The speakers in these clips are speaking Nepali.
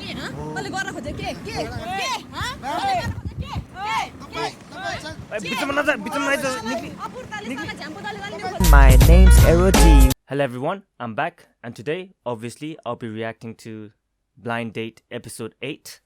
तले गर्न खोजे के My name's Erodi. Hello everyone, I'm back, and today, obviously, I'll be reacting to Blind Date Episode 8.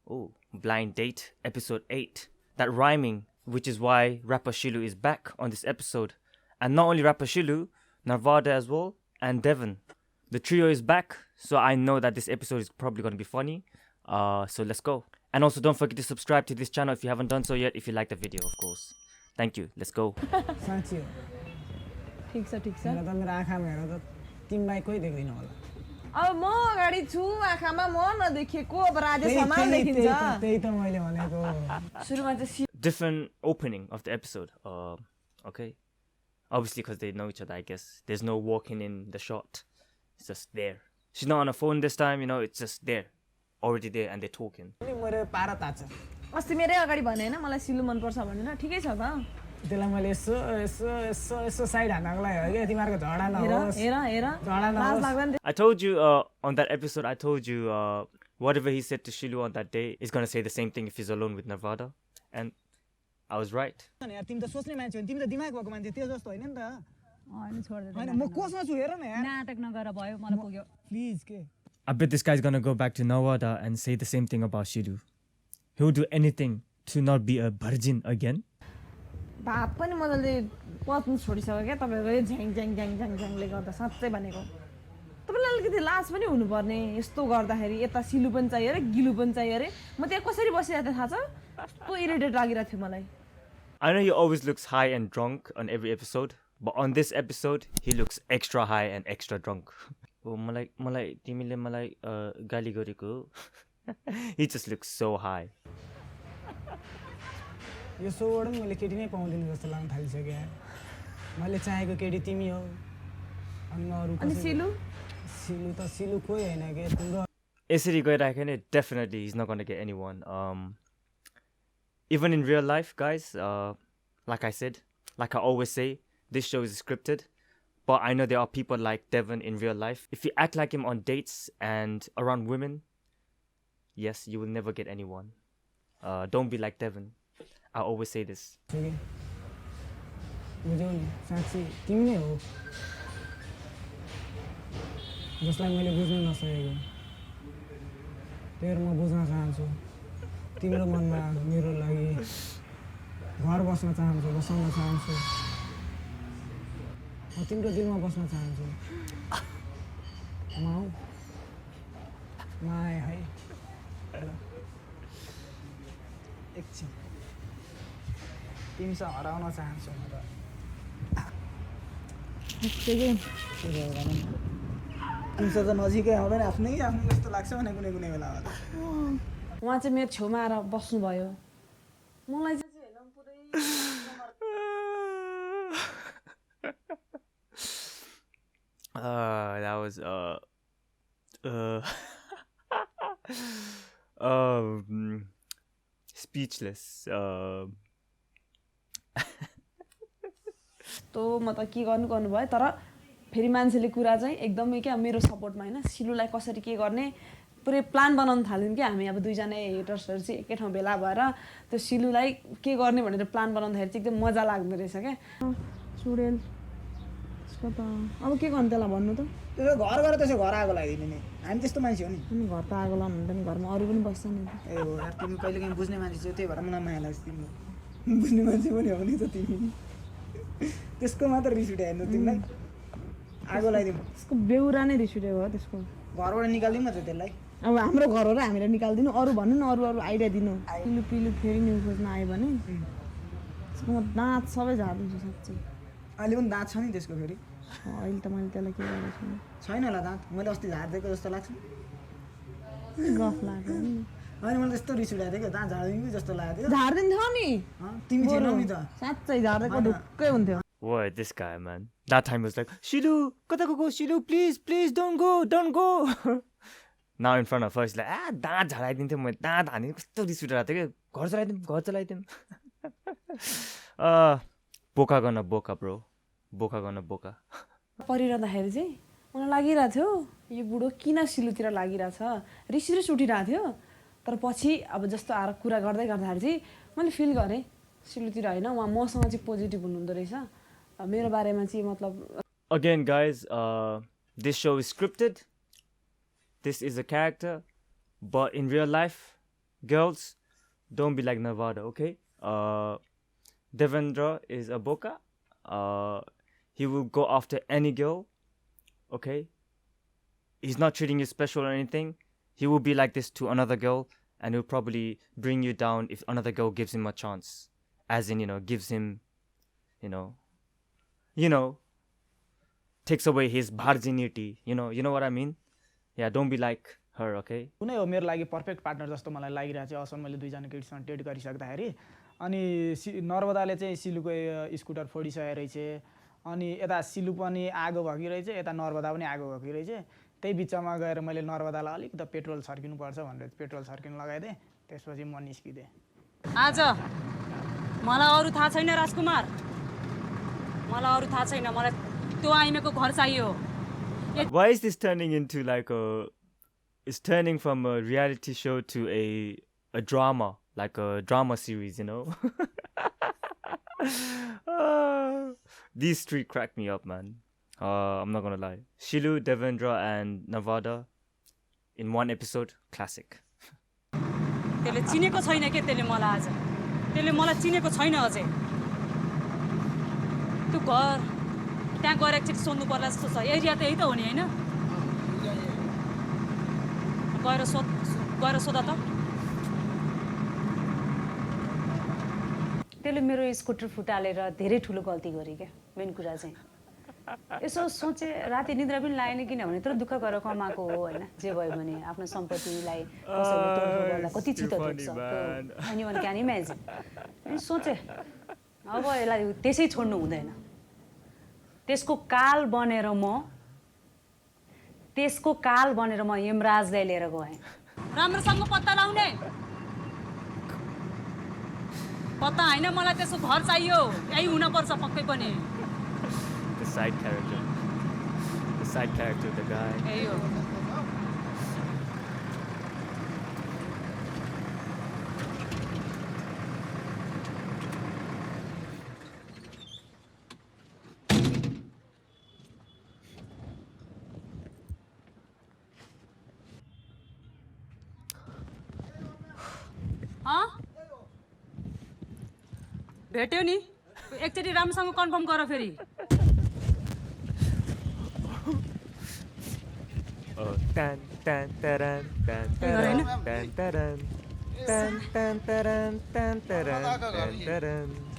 Oh, Blind Date Episode 8. That rhyming, which is why rapper C-Lu is back on this episode. And not only rapper C-Lu, Narwada as well, and Devon. The trio is back, so I know that this episode is probably going to be funny. So let's go. And also don't forget to subscribe to this channel if you haven't done so yet, if you like the video, of course. Thank you. Let's go. ठीक छ मेरो त मेरो आँखामा हेर त तिमीलाई कोही देख्दैन होला अब म अगाडि छु आँखामा म नदेखेको अब राजेश समान देखिन्छ त्यही त मैले भनेको सुरुमा चाहिँ Different opening of the episode. Okay. Obviously because they know each other, I guess. There's no walking in the shot. It's just there. She's not on her phone this time, you know, it's just there. Already there and they're talking. मेरो पारा ताछ अस्ति मेरै अगाडि भने हैन मलाई सिलु मन पर्छ भनेन ठिकै छ त त्यसलाई मैले यसो साइड हान्नको लागि हो के तिमीहरुको झडा नहोस् हेर झडा नहोस् I told you on that episode, I told you whatever he said to Shilu on that day is going to say the same thing if he's alone with Narwada. And I was right. यार तिमी त सोच्ने मान्छे हो तिमी त दिमाग भएको मान्छे त्यो जस्तो हैन नि त हैन छोड दे हैन म कोसमा छु हेर न यार नाटक नगर भयो मलाई पुग्यो प्लिज के I bet this guy's going to go back to Narwada and say the same thing about Shilu. He'll do anything to not be a virgin again. भात पनि मजले पत्नु छोडिसक्यो के तपाईहरुले झ्याङ झ्याङ झ्याङ झ्याङ झ्याङले गर्दा साच्चै भनेको तपाईलाई अलिकति लाज पनि हुनु पर्ने यस्तो गर्दाखेरि यता सिलु पनि चाहियो रे गिलु पनि चाहियो रे म त्यहाँ कसरी बसिरहेथे थाहा छ कस्तो इरिटेट लागिरा थियो मलाई I know he always looks high and drunk on every episode, but on this episode he looks extra high and extra drunk. Oh, मलाई तिमीले मलाई गाली गरेको he just looks so high. यो सोड मैले केटी नै पाउँदिन जस्तो लाग्न थालिसक्यो मैले चाहेको केटी तिमी हो अनि अरु अनि सिलु त सिलु कोही हैन के तिम्रो यसरी गइराख्यो नि definitely he's not going to get anyone. Even in real life, guys, like I said, like I always say, this show is scripted. But I know there are people like Devon in real life. If you act like him on dates and around women, yes, you will never get anyone. Don't be like Devon. I always say this. बुझ्यौ नि साच्चै तिमी नै हो जसलाई मैले बुझ्न नसकेको तेरो म बुझ्न चाहन्छु तिम्रो मनमा मेरो लागि घर बस्न चाहन्छु बसाउन चाहन्छु म तिम्रो दिलमा बस्न चाहन्छु माउ माय है एकछिन तिमीसँग हराउन चाहन्छु म त तिमीसँग त नजिकै आउँदैन आफ्नै जस्तो लाग्छ भने कुनै बेला होला उहाँ चाहिँ मेरो छेउमा आएर बस्नु भयो मलाई चाहिँ हैन पुरै That was speechless. तो म त के गर्नु भयो तर फेरि मान्छेले कुरा चाहिँ एकदमै क्या मेरो सपोर्टमा हैन सिलुलाई कसरी के गर्ने पुरै प्लान बनाउन थाल्यौं के हामी अब दुई जना हेटर्सहरु चाहिँ एकै ठाउँ भेला भएर त्यो सिलुलाई के गर्ने भनेर प्लान बनाउँदाखेरि चाहिँ एकदम मजा लाग्दो रहेछ के चुडेल त्यसको त अब के गर्नु त्यसलाई भन्नु त त्यो घर गएर त्यसो घर आगो लगाइदिने नि हामी त्यस्तो मान्छे हो नि अनि घर त आगो लाउनु हुन्छ नि घरमा अरु पनि बस्छ नि ए हो यार तिमी कहिले काहीँ बुझ्ने मान्छे छौ त्यही भएर मलाई माया लाग्छ तिम्रो बुझ्ने मान्छे पनि हो नि त तिमी त्यसको मात्र रिस उठ्यो हेर्नु तिमीलाई आगो लगाइदिउँ त्यसको बेउरा नै रिस उठेको हो त्यसको घरबाट निकाल्दिउँ न त त्यसलाई अब हाम्रो घर हो र हामीले निकाल्दिनु अरु भन्नु न अरु आइडिया दिनु पिलु पिलु फेरि न्यु खोज्न आयो भने त्यसको दाँत सबै झार्दिन्छु साच्चै अहिले पनि दाँत छ नि त्यसको फेरि अहिले त मैले त्यसलाई के गरेको छु छैन होला दाँत मैले अस्ति झार्दिएको जस्तो लाग्छ गफ लाग्यो नि होइन मलाई त्यस्तो रिस उठाएको थियो दाँत झार्दिनु जस्तो लागेको थियो झार्दिन्थ्यो नि तिमी थिएनौ नि त साच्चै झार्देको ढुक्कै हुन्थ्यो What, this guy, man. That time was like, Shilu, kata ko go, Shilu, please, don't go. Now in front of her, she's like, daँत झाराइदिन्थ्यो म दाँत हाने कस्तो रिस उठिरहेको थियो कि घर चलाइदिउँ बोका गर्न बोका ब्रो बोका गर्न बोका परिरहँदाखेरि चाहिँ मलाई लागिरहेको थियो यो बुढो किन सिलुतिर लागिरहेछ रिस उठिरहेको थियो तर पछि अब जस्तो आएर कुरा गर्दै गर्दाखेरि चाहिँ मैले फिल गरेँ सिलुतिर होइन उहाँ मसँग चाहिँ पोजिटिभ हुनुहुँदो रहेछ मेरो बारेमा चाहिँ मतलब Again, guys, this show is scripted. This is a character. But in real life, girls, don't be like Narwada, okay? Devendra is a boka. He will go after any girl, okay? He's not treating you special or anything. He will be like this to another girl, and he'll probably bring you down if another girl gives him a chance. As in, gives him, takes away his virginity. You know what I mean? Yeah, don't be like her, okay? कुनै हो मेरो लागि पर्फेक्ट पार्टनर जस्तो मलाई लागिरहेको छ असल मैले दुईजना केटीसँग डेट गरिसक्दाखेरि अनि नर्वदाले चाहिँ सिलुको स्कुटर फोडिसकेको रहेछ अनि यता सिलु पनि आगो भकिरहेछ यता नर्वदा पनि आगो भकिरहेछ त्यही बिचमा गएर मैले नर्वदालाई अलिकति पेट्रोल छर्किनु पर्छ भनेर पेट्रोल छर्किनु लगाइदिएँ त्यसपछि म निस्किदिएँ आज मलाई अरू थाहा छैन राजकुमार मलाई अरू थाहा छैन मलाई त्यो आइमेको घर चाहियो Why is this turning into it's turning from a reality show to a drama, like a drama series, These three crack me up, man. I'm not gonna lie. C-Lu, Devendra, and Narwada in one episode, classic. त्यसले चिनेको छैन के त्यसले मलाई आज त्यसले मलाई चिनेको छैन अझै त्यो घर त्यहाँ गएर एकचोटि सोध्नु पर्ला जस्तो छ एरिया त यही त हो नि हैन गएर सोधा त त्यसले मेरो स्कुटर फुटालेर धेरै ठुलो गल्ती गरे क्या मेन कुरा चाहिँ यसो सोचे राति निद्रा पनि लागेन किनभने तर दुःख गरेर कमाएको हो हैन जे भयो भने आफ्नो सम्पत्तिलाई कसैले तोड्नु गर्दा कति छिटो देख्छ एनीवन क्यान इमेजिन अनि सोचे अब यसलाई त्यसै छोड्नु हुँदैन त्यसको काल बनेर म यमराजलाई लिएर गएँ राम्रोसँग पत्ता लाउने पत्ता हैन मलाई त्यसको घर चाहियो यही हुन पर्छ पक्कै पनि The side character, the guy. यही हो भेट्यो नि एकचोटि राम्रोसँग कन्फर्म गर फेरि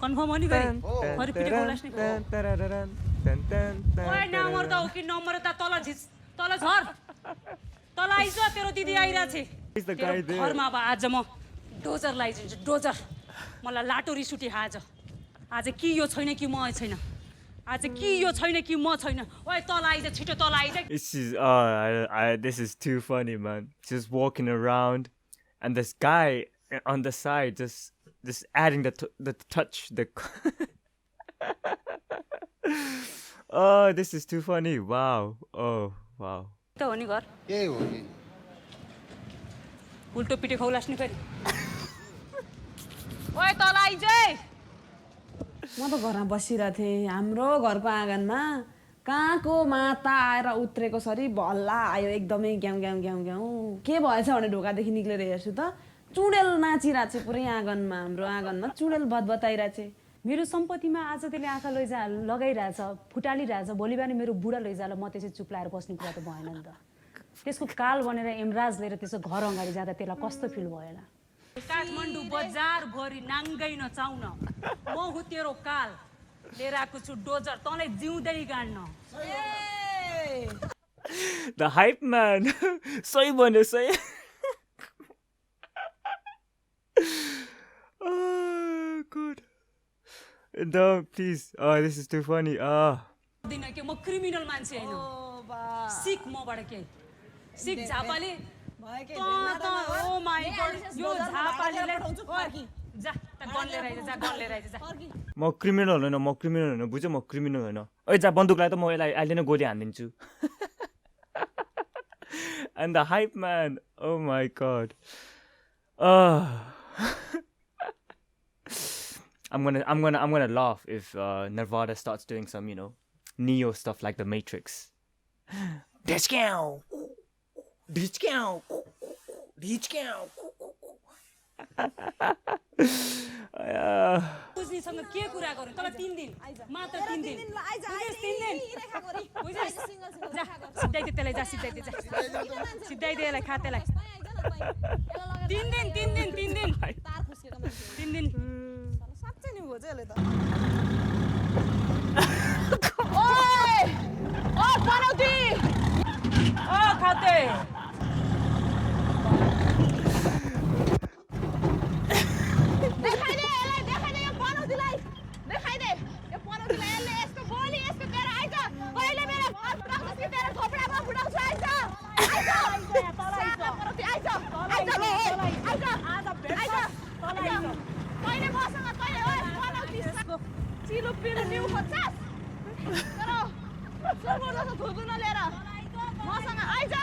कन्फर्म हो नि फेरि पिटे बोलास् नि ओए नम्बर त हो कि नम्बर त तल झर तल आइज तेरो दिदी आइराछ घरमा अब आज म डोजर लाइदिन्छु डोजर मलाई लाटो रिस उठ्यो आज कि यो छैन कि म छैन आज कि यो छैन कि म छैन ओए तल आइज छिटो तल आइज This is too funny, man. Just walking around and this guy on the side just adding the touch Oh, this is too funny. Wow. Oh, wow. त हो नि घर के हो नि उल्टो पिटे खौलास् नि फेरि ओए तल आइज म त घरमा बसिरहेको थिएँ हाम्रो घरको आँगनमा कहाँको माता आएर उत्रेको सरी भल्ला आयो एकदमै ग्याउ ग्याउ ग्याउ ग्याउ के भएछ भने ढोकादेखि निक्लेर हेर्छु त चुडेल नाचिरहेको छ पुरै आँगनमा हाम्रो आँगनमा चुडेल भतभताइरहेको छ मेरो सम्पत्तिमा आज त्यसले आँखा लगाइरहेछ फुटालिरहेछ भोलि बिहान मेरो बुढा लैजाला म त्यसै चुप लाएर बस्ने कुरा त भएन नि त त्यसको काल बनेर यमराज लिएर त्यसको घर अगाडि जाँदा त्यसलाई कस्तो फिल भएन काठमाडौँ बजार भरि नाङ्गै नचाउन म हु तेरो काल लिएर आएको छु डोजर तँलाई जिउँदै गाड्न The hype man. सही भन्यो सही. Oh, good. No, please. Oh, this is too funny. दिन के म क्रिमिनल मान्छे हैन सिक मबाट के सिक झापाले ओ माय गॉड यो झापाले जा त गन लिएर आइज जा म क्रिमिनल होइन बुझ्यो म क्रिमिनल होइन ओइ जा बन्दुक लाए त म यसलाई अहिले नै गोली हान्दिन्छु And the hype man. Oh my god. I'm gonna laugh if Narwada starts doing some, you know, Neo stuff like the Matrix. Discount. Discount. Discount. बुझ्नेसँग के कुरा गरौँ तल 3 दिन मात्र 3 दिन सिधाइदे त्यसलाई जा सिधाइदे जा सिधाइदे यसलाई खा त्यसलाई 3 दिन साँच्चै नि हो चाहिँ यसले त ओइ ओ बनौती ओ खाते देखाइदे यो बनौतीलाई देखाइदे यो बनौतीलाई यसले यसको गोली यसको तेरो आइज कहिले मेरो घर फुटाउँछ कि तेरो थोपडामा फुटाउँछ आइज कहिले मसँग कहिले ओइ बनौती चिलो पिरो न्यु खोज्छस् तर सुरमुर जस्तो थुतु नलिएर मसँग आइज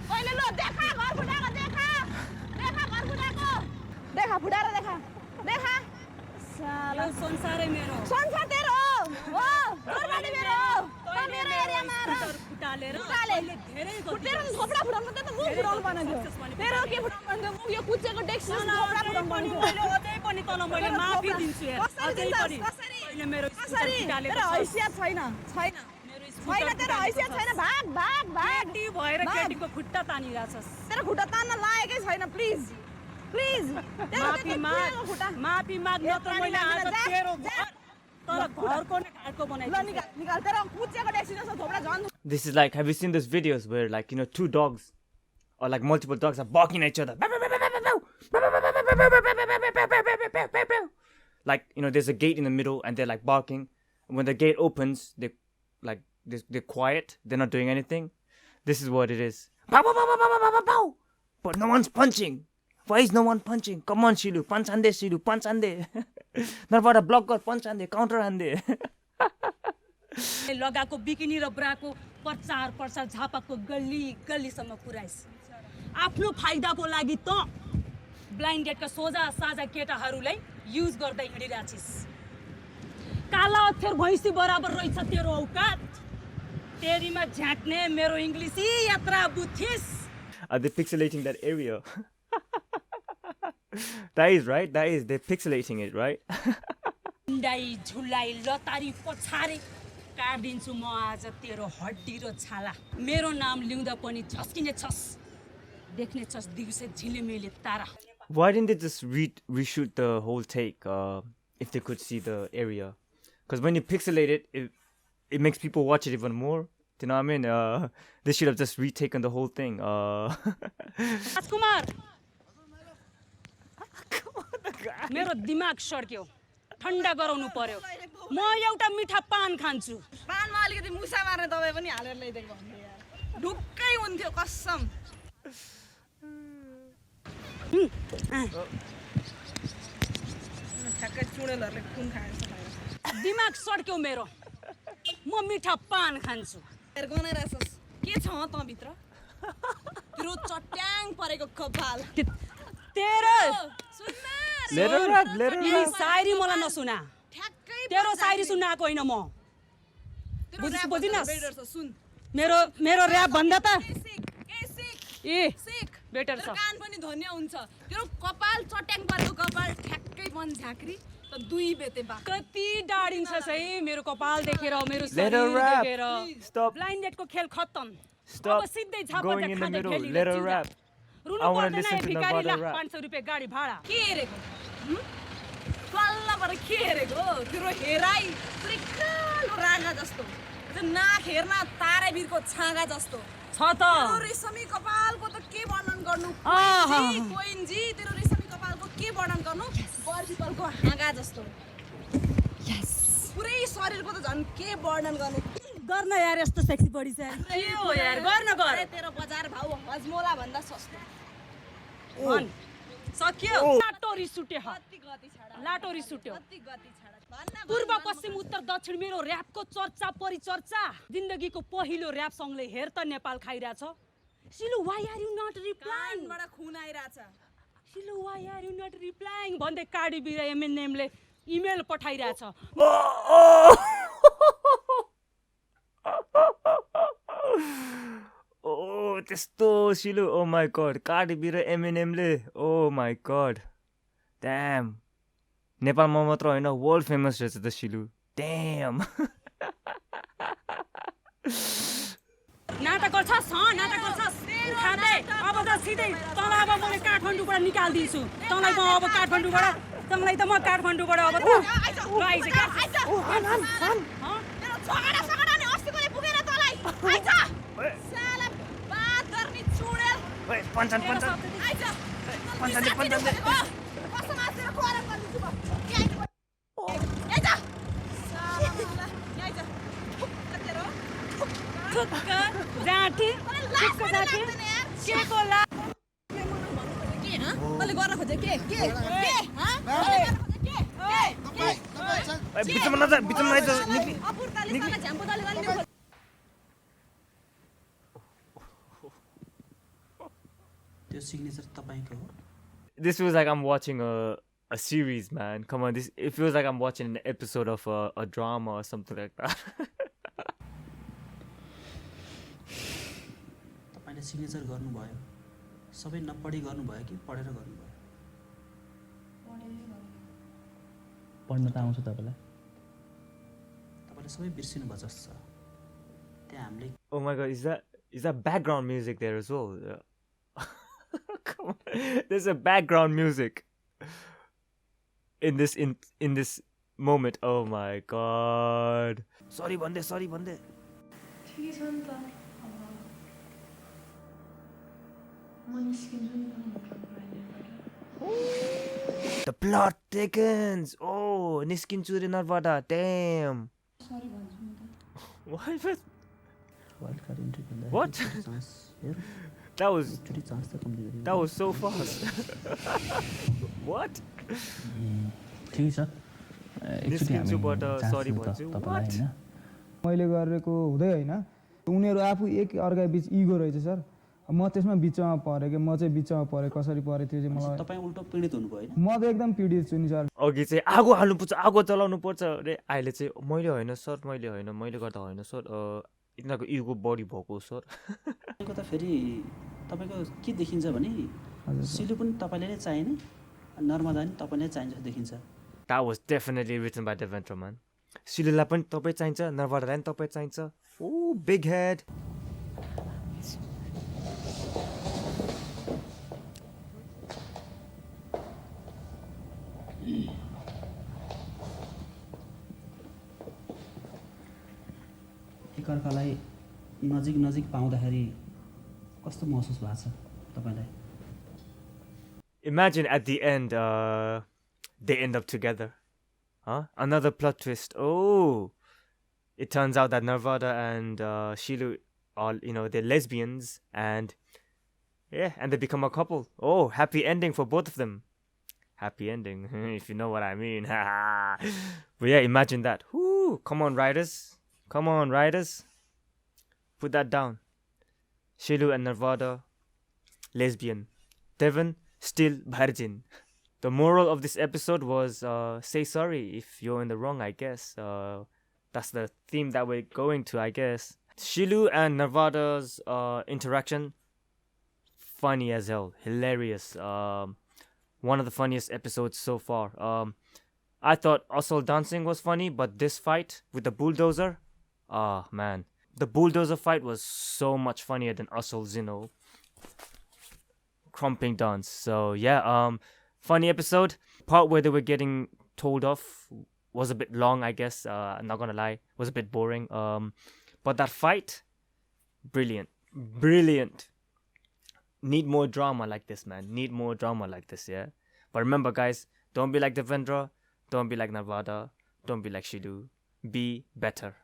कहिले ल देखा घर फुटाएको देखा घर फुटाएको देखा फुटाएर देखा साला संसारै मेरो संसार तेरो हो दरबारी मेरो त मेरो एरियामा फुटालेर धेरै फुटेर थोपडा फुटाउनु त मुख फुटाउनु पर्ने थियो तेरो के फुटाउनु पर्ने थियो यो कुचेको डेक्स थोपडा फुटाउनु पर्ने थियो मैले अझै पनि तल मैले माफी दिन्छु यार अझै पनि कसरी मेरो फुटालेर तेरो हैसियत छैन तेरो हैसियत छैन भाग केटी भएर केटीको खुट्टा तानिराछस् तेरो खुट्टा तान्न लागेकै छैन प्लिज माफी माग नत्र मैले आज तेरो घर तर घरको नै घाटको बनाइदिन्छु निकाल तेरो कुचेको डेक्स जस्तो थोपडा झन् This is like, have you seen those videos where like, you know, 2 dogs or like multiple dogs are barking at each other? Like, you know, there's a gate in the middle and they're like barking. When the gate opens, they're quiet. They're not doing anything. This is what it is. But no one's punching. Why is no one punching? Come on, C-Lu. Punch ande, C-Lu. Punch ande. Narwada block got punch ande. Counter ande. लगाको बिकिनी र ब्राको प्रचार झापाको गल्लीसम्म पुर्याइस् आफ्नो फाइदाको लागि त ब्लाइन्ड डेटका सोझा साझा केटाहरूलाई युज गर्दै हिँडिराछिस् काला अक्षर भैँसी बराबर रहेछ तेरो औकात तेरीमा झाक्ने मेरो इङ्ग्लिसी यात्रा बुझिस् Are they pixelating that area? That is right. They're pixelating it, right? डाई झुलाई लतारी पछारे काट्दिन्छु म आज तेरो हड्डी र छाला मेरो नाम लिउँदा पनि झस्किने छस् देख्ने छस् दिउँसै झिलिमिली तारा Why didn't they just reshoot the whole take if they could see the area? Because when you pixelate it, it makes people watch it even more. Do you know what I mean? They should have just retaken the whole thing. राजकुमार मेरो दिमाग सड्क्यो ठन्डा गराउनु पर्यो म एउटा मिठा पान खान्छु पानमा अलिकति मुसा मार्ने दबाई पनि हालेर ल्याइदिएको हुन्थ्यो यार ढुक्कै हुन्थ्यो कसम ठ्याक्कै चुडेलहरूले खुन खाएछ दिमाग सड्क्यो मेरो म मिठा पान खान्छु हेर गनाइरहेछस् के छ त भित्र तिम्रो चट्याङ परेको कपाल तेरो Let her rap. यी सायरी मलाई नसुना ठ्याक्कै तेरो सायरी सुन्न आएको होइन म बुझिनस् सुन मेरो र्याप भन्दा त ए सिक बेटर छ कान पनि धन्य हुन्छ तेरो कपाल चट्याङ परेको कपाल ठ्याक्कै मन झाँक्री त दुई बेते बा कति डाडिन्छ है मेरो कपाल देखेर मेरो Let her शरीर rap. देखेर Stop. ब्लाइन्डेडको खेल खत्तम Stop अब सिधै झापा going in the खाँदै middle. खेलिँदै Let her चिन्जा। rap. रुनु I wanna पर्दैन listen है to भिखारी Narwada ला rap. 500 रुपैयाँ गाडी भाडा के हेरेको कल्लबाट के हेरेको तिम्रो हेराइ पुरै कालो रागा जस्तो त्यो नाक हेर्न तारे वीरको छागा जस्तो छ त तेरो रेशमी कपालको त के वर्णन गर्नु आहा। कोइनजी तेरो रेशमी कपालको के वर्णन गर्नु बर्फीपलको हाँगा जस्तो पुरै शरीरको त झन् के वर्णन गर्नु गर्न यार यस्तो सेक्सी बडी चाहिँ के हो यार गर्न गर अरे तेरो बजार भाउ हजमोला भन्दा सस्तो भन् सक्यो लाटो रिस उठ्यो कति गति छाडा लाटो रिस उठ्यो कति गति छाडा भन्न पूर्व पश्चिम उत्तर दक्षिण मेरो र्यापको चर्चा परिचर्चा जिन्दगीको पहिलो र्याप सङ्गले हेर त Nepal खाइरहेछ सिलु why are you not replying कानबाट खुन आइराछ सिलु why are you not replying भन्दै कार्डी बी र एमएनएमले इमेल पठाइराछ Oh, त्यस्तो सिलु oh my god Cardi B र एमएनएमले oh my god damn नेपालमा मात्र होइन वर्ल्ड फेमस रहेछ त सिलु damn नाटक गर्छस् नाटक गर्छस् खाँदै अब त सिधै तँलाई अब मैले काठमाडौँबाट निकाल्दिन्छु तँलाई म अब काठमाडौँबाट तँलाई त म काठमाडौँबाट अब त जाँठी के कोला तँले गर्न खोजे के बिचमा नजा बिचमा आइज त्यो सिग्नेचर तपाईको हो This feels like I'm watching a series, man. Come on, it feels like I'm watching an episode of a drama or something like that. तपाईले सिग्नेचर गर्नुभयो सबै नपढी गर्नुभयो कि पढेर गर्नुभयो पढ्न त आउँछ तपाईँलाई तपाईले सबै बिर्सिनु भयो जस्तो छ त्यहाँ हामीले Oh my god, is that background music there as well? Yeah. Come on. There's a background music in this moment. Oh my god. Sorry bande. The plot thickens. Oh, niskinchu re Narwada. Damn. What? Wild card entry गर्दा What? चान्स हेर That was एकचोटि चान्स त कम्ती गरी That was so fast. What? ठिकै छ निस्किन्छु बाट sorry भन्छु. What? हैन मैले गरेको हुँदै होइन उनीहरू आफू एक अर्का बीच इगो रहेछ सर म त्यसमा बिचमा परेँ कि म चाहिँ बिचमा परेँ कसरी परेँ त्यो चाहिँ मलाई तपाई उल्टो पीडित हुनुभयो हैन म त एकदम पीडित छु नि सर अघि चाहिँ आगो हाल्नुपर्छ आगो जलाउनु पर्छ अरे अहिले चाहिँ मैले होइन सर मैले गर्दा होइन सर यिनीहरूको इगो बढी भएको सर तपाईको त फेरि तपाईको के देखिन्छ भने सिलु पनि तपाईले नै चाहिने नर्मदा पनि तपाईले नै चाहिन्छ देखिन्छ That was definitely written by Devendra, man. सिलुलाई पनि तपाईँ चाहिन्छ नर्वदालाई पनि तपाईँ चाहिन्छ Oh, big head. एकअर्कालाई नजिक नजिक पाउँदाखेरि कस्तो महसुस भएको छ तपाईलाई Imagine at the end, they end up together. Huh? Another plot twist. Oh, it turns out that Narwada and C-Lu are, they're lesbians, and and they become a couple. Oh, happy ending for both of them. Happy ending, if you know what I mean. But yeah, imagine that. Whoo, come on, writers. Put that down. C-Lu and Narwada, lesbian. Devon, still virgin. The moral of this episode was say sorry if you're in the wrong, I guess. That's the theme that we're going to, I guess. C-Lu and Narwada's interaction, funny as hell. Hilarious. One of the funniest episodes so far. I thought Osel dancing was funny, but this fight with the bulldozer, man. The bulldozer fight was so much funnier than Osel's, crumping dance. So yeah, funny episode. Part where they were getting told off was a bit long, I guess. I'm not gonna lie, was a bit boring. But that fight, brilliant. Need more drama like this, man. Need more drama like this, yeah. But remember, guys, don't be like Devendra, don't be like Narwada, don't be like C-Lu. Be better.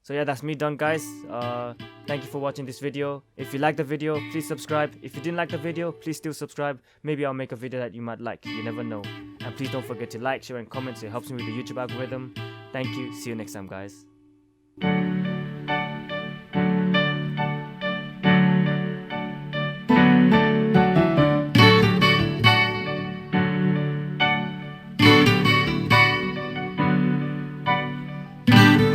So yeah, that's me done, guys. Thank you for watching this video. If you liked the video, please subscribe. If you didn't like the video, please still subscribe. Maybe I'll make a video that you might like. You never know. And please don't forget to like, share and comment. It helps me with the YouTube algorithm. Thank you. See you next time, guys.